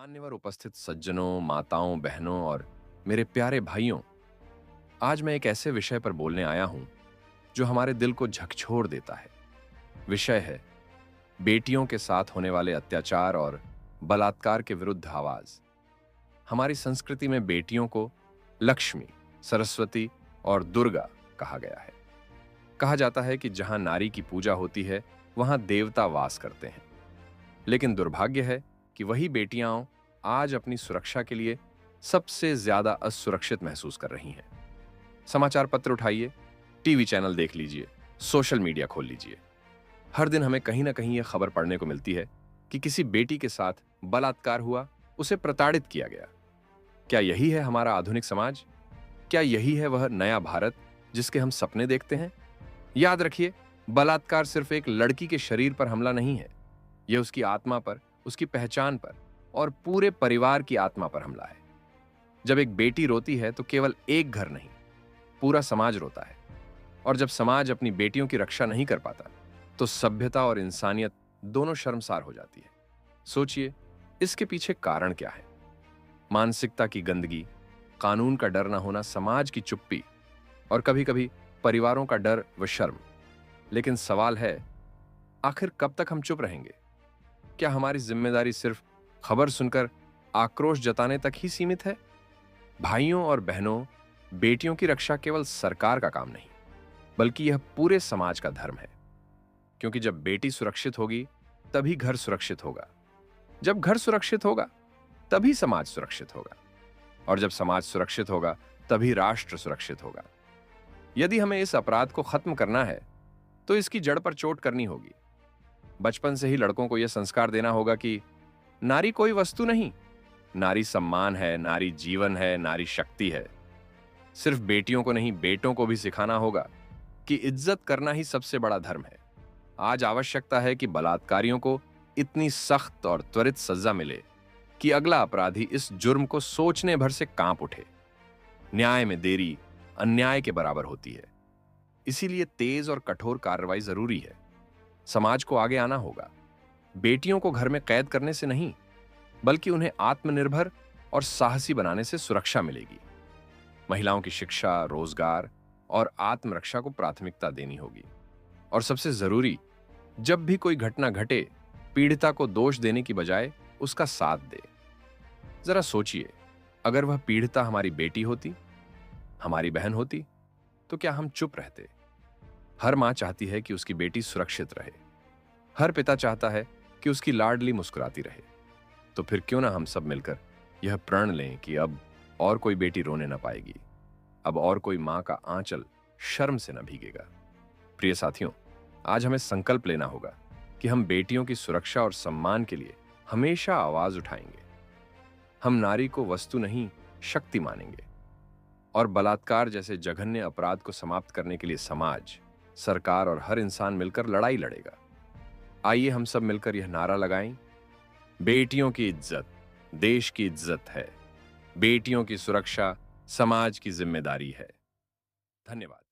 मान्यवर उपस्थित सज्जनों, माताओं, बहनों और मेरे प्यारे भाइयों, आज मैं एक ऐसे विषय पर बोलने आया हूं जो हमारे दिल को झकझोर देता है। विषय है बेटियों के साथ होने वाले अत्याचार और बलात्कार के विरुद्ध आवाज। हमारी संस्कृति में बेटियों को लक्ष्मी, सरस्वती और दुर्गा कहा गया है। कहा जाता है कि जहां नारी की पूजा होती है, वहां देवता वास करते हैं। लेकिन दुर्भाग्य है कि वही बेटियां आज अपनी सुरक्षा के लिए सबसे ज्यादा असुरक्षित महसूस कर रही हैं। समाचार पत्र उठाइए, टीवी चैनल देख लीजिए, सोशल मीडिया खोल लीजिए। हर दिन हमें कहीं ना कहीं यह खबर पढ़ने को मिलती है कि किसी बेटी के साथ बलात्कार हुआ, उसे प्रताड़ित किया गया। क्या यही है हमारा आधुनिक समाज? क्या यही है वह नया भारत जिसके हम सपने देखते हैं? याद रखिए, बलात्कार सिर्फ एक लड़की के शरीर पर हमला नहीं है। यह उसकी आत्मा पर, उसकी पहचान पर और पूरे परिवार की आत्मा पर हमला है। जब एक बेटी रोती है तो केवल एक घर नहीं, पूरा समाज रोता है। और जब समाज अपनी बेटियों की रक्षा नहीं कर पाता, तो सभ्यता और इंसानियत दोनों शर्मसार हो जाती है। सोचिए, इसके पीछे कारण क्या है? मानसिकता की गंदगी, कानून का डर न होना, समाज की चुप्पी और कभी-कभी परिवारों का डर व शर्म। लेकिन सवाल है, आखिर कब तक हम चुप रहेंगे? क्या हमारी जिम्मेदारी सिर्फ खबर सुनकर आक्रोश जताने तक ही सीमित है? भाइयों और बहनों, बेटियों की रक्षा केवल सरकार का काम नहीं, बल्कि यह पूरे समाज का धर्म है। क्योंकि जब बेटी सुरक्षित होगी, तभी घर सुरक्षित होगा। जब घर सुरक्षित होगा, तभी समाज सुरक्षित होगा। और जब समाज सुरक्षित होगा, तभी राष्ट्र सुरक्षित होगा। यदि हमें इस अपराध को खत्म करना है, तो इसकी जड़ पर चोट करनी होगी। बचपन से ही लड़कों को यह संस्कार देना होगा कि नारी कोई वस्तु नहीं, नारी सम्मान है, नारी जीवन है, नारी शक्ति है। सिर्फ बेटियों को नहीं, बेटों को भी सिखाना होगा कि इज्जत करना ही सबसे बड़ा धर्म है। आज आवश्यकता है कि बलात्कारियों को इतनी सख्त और त्वरित सजा मिले कि अगला अपराधी इस जुर्म को सोचने भर से कांप उठे। न्याय में देरी अन्याय के बराबर होती है। इसीलिए तेज और कठोर कार्रवाई जरूरी है। समाज को आगे आना होगा। बेटियों को घर में कैद करने से नहीं, बल्कि उन्हें आत्मनिर्भर और साहसी बनाने से सुरक्षा मिलेगी। महिलाओं की शिक्षा, रोजगार और आत्मरक्षा को प्राथमिकता देनी होगी। और सबसे जरूरी, जब भी कोई घटना घटे, पीड़िता को दोष देने की बजाय उसका साथ दे। जरा सोचिए, अगर वह पीड़िता हमारी बेटी होती, हमारी बहन होती, तो क्या हम चुप रहते? हर मां चाहती है कि उसकी बेटी सुरक्षित रहे। हर पिता चाहता है कि उसकी लाडली मुस्कुराती रहे। तो फिर क्यों ना हम सब मिलकर यह प्रण लें कि अब और कोई बेटी रोने न पाएगी, अब और कोई मां का आंचल शर्म से न भीगेगा। प्रिय साथियों, आज हमें संकल्प लेना होगा कि हम बेटियों की सुरक्षा और सम्मान के लिए हमेशा आवाज उठाएंगे। हम नारी को वस्तु नहीं, शक्ति मानेंगे। और बलात्कार जैसे जघन्य अपराध को समाप्त करने के लिए समाज, सरकार और हर इंसान मिलकर लड़ाई लड़ेगा। आइए हम सब मिलकर यह नारा लगाएं, बेटियों की इज्जत देश की इज्जत है, बेटियों की सुरक्षा समाज की जिम्मेदारी है। धन्यवाद।